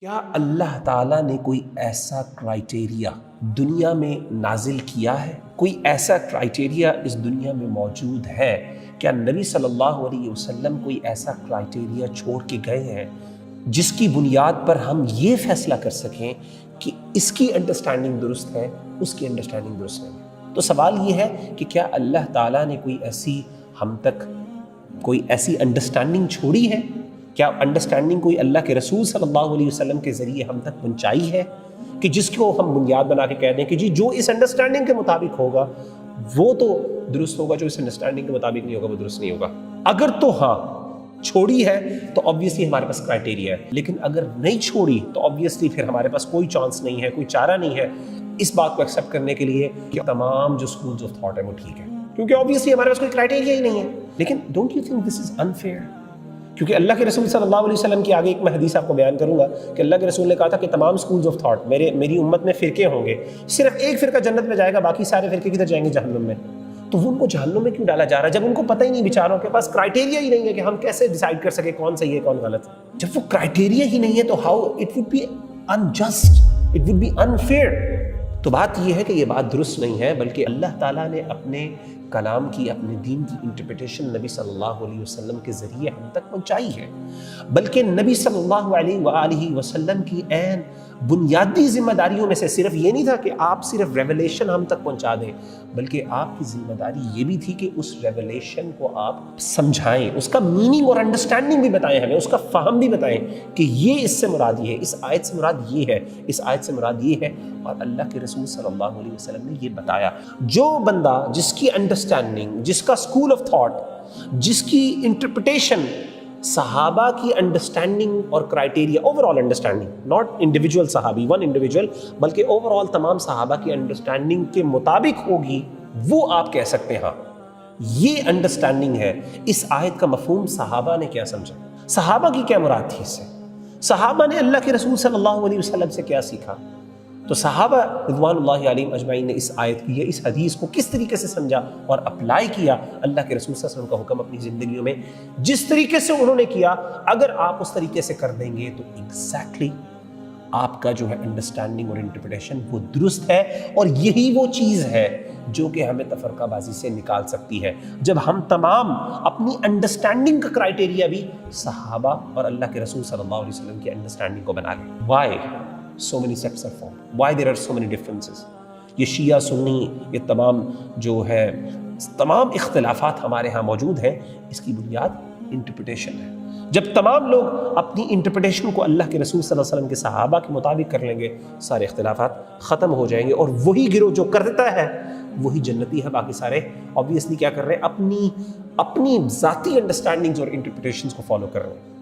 کیا اللہ تعالیٰ نے کوئی ایسا کرائٹیریا دنیا میں نازل کیا ہے؟ کوئی ایسا کرائٹیریا اس دنیا میں موجود ہے؟ کیا نبی صلی اللہ علیہ وسلم کوئی ایسا کرائٹیریا چھوڑ کے گئے ہیں جس کی بنیاد پر ہم یہ فیصلہ کر سکیں کہ اس کی انڈرسٹینڈنگ درست ہے، اس کی انڈرسٹینڈنگ درست نہیں؟ تو سوال یہ ہے کہ کیا اللہ تعالیٰ نے کوئی ایسی ہم تک کوئی ایسی انڈرسٹینڈنگ چھوڑی ہے؟ کیا انڈرسٹینڈنگ کوئی اللہ کے رسول صلی اللہ علیہ وسلم کے ذریعے ہم تک پہنچائی ہے کہ جس کو ہم بنیاد بنا کے کہہ دیں کہ جی جو اس انڈرسٹینڈنگ کے مطابق ہوگا وہ تو درست ہوگا، جو اس انڈرسٹینڈنگ کے مطابق نہیں ہوگا وہ درست نہیں ہوگا؟ اگر تو ہاں چھوڑی ہے تو آبویسلی ہمارے پاس کرائٹیریا ہے، لیکن اگر نہیں چھوڑی تو آبویسلی پھر ہمارے پاس کوئی چانس نہیں ہے، کوئی چارہ نہیں ہے اس بات کو ایکسیپٹ کرنے کے لیے کہ تمام جو اسکولز آف تھاٹ ہے وہ ٹھیک ہے، کیونکہ آبویسلی ہمارے پاس کوئی کرائٹیریا ہی نہیں ہے۔ لیکن don't you think this is unfair? کیونکہ اللہ کے رسول صلی اللہ علیہ وسلم کی آگے ایک میں حدیث آپ کو بیان کروں گا کہ اللہ کے رسول نے کہا تھا کہ تمام اسکولز آف تھاٹ میری امت میں فرقے ہوں گے، صرف ایک فرقہ جنت میں جائے گا، باقی سارے فرقے کدھر جائیں گے؟ جہنم میں۔ تو وہ ان کو جہنم میں کیوں ڈالا جا رہا ہے جب ان کو پتہ ہی نہیں، بیچاروں کے پاس کرائٹیریا ہی نہیں ہے کہ ہم کیسے ڈیسائیڈ کر سکے کون صحیح ہے کون غلط ہے؟ جب وہ کرائٹیریا ہی نہیں ہے تو how it would be unjust, it would be unfair. تو بات یہ ہے کہ یہ بات درست نہیں ہے، بلکہ اللہ تعالیٰ نے اپنے کلام کی، اپنے دین کی انٹرپریٹیشن نبی صلی اللہ علیہ وسلم کے ذریعے ہم تک پہنچائی ہے، بلکہ نبی صلی اللہ علیہ وآلہ وسلم کی عین بنیادی ذمہ داریوں میں سے صرف یہ نہیں تھا کہ آپ صرف ریولیشن ہم تک پہنچا دیں، بلکہ آپ کی ذمہ داری یہ بھی تھی کہ اس ریولیشن کو آپ سمجھائیں، اس کا میننگ اور انڈرسٹینڈنگ بھی بتائیں، ہمیں اس کا فہم بھی بتائیں کہ یہ اس سے مراد یہ ہے، اس آیت سے مراد یہ ہے، اس آیت سے مراد یہ ہے۔ اور اللہ کے رسول صلی اللہ علیہ وسلم نے یہ بتایا۔ جو بندہ جس کی انڈرسٹینڈنگ، جس کا اسکول آف تھاٹ، جس کی انٹرپریٹیشن صحابہ کی انڈرسٹینڈنگ اور criteria, over all understanding, not individual صحابی ون انڈیویجول، بلکہ اوور آل تمام صحابہ کی انڈرسٹینڈنگ کے مطابق ہوگی، وہ آپ کہہ سکتے ہیں ہاں یہ انڈرسٹینڈنگ ہے۔ اس آیت کا مفہوم صحابہ نے کیا سمجھا؟ صحابہ کی کیا مراد تھی اس سے؟ صحابہ نے اللہ کے رسول صلی اللہ علیہ وسلم سے کیا سیکھا؟ تو صحابہ رضوان اللہ علیہم اجمعین نے اس آیت کی، اس حدیث کو کس طریقے سے سمجھا اور اپلائی کیا اللہ کے رسول صلی اللہ علیہ وسلم کا حکم اپنی زندگیوں میں جس طریقے سے انہوں نے کیا، اگر آپ اس طریقے سے کر دیں گے تو ایگزیکٹلی آپ کا جو ہے انڈرسٹینڈنگ اور انٹرپریٹیشن وہ درست ہے، اور یہی وہ چیز ہے جو کہ ہمیں تفرقہ بازی سے نکال سکتی ہے، جب ہم تمام اپنی انڈرسٹینڈنگ کا کرائٹیریا بھی صحابہ اور اللہ کے رسول صلی اللہ علیہ وسلم کی انڈرسٹینڈنگ کو بنا لیں۔ Why so many sects are formed, why there are so many differences؟ یہ شیعہ سنی، یہ تمام جو ہے تمام اختلافات ہمارے ہاں موجود ہیں، اس کی بنیاد انٹرپریٹیشن ہے۔ جب تمام لوگ اپنی انٹرپریٹیشن کو اللہ کے رسول صلی اللہ علیہ وسلم کے صحابہ کے مطابق کر لیں گے، سارے اختلافات ختم ہو جائیں گے، اور وہی گروہ جو کر دیتا ہے وہی جنتی ہے، باقی سارے آبویسلی کیا کر رہے ہیں؟ اپنی ذاتی انڈرسٹینڈنگز اور انٹرپریٹیشنز کو فالو کر رہے ہیں۔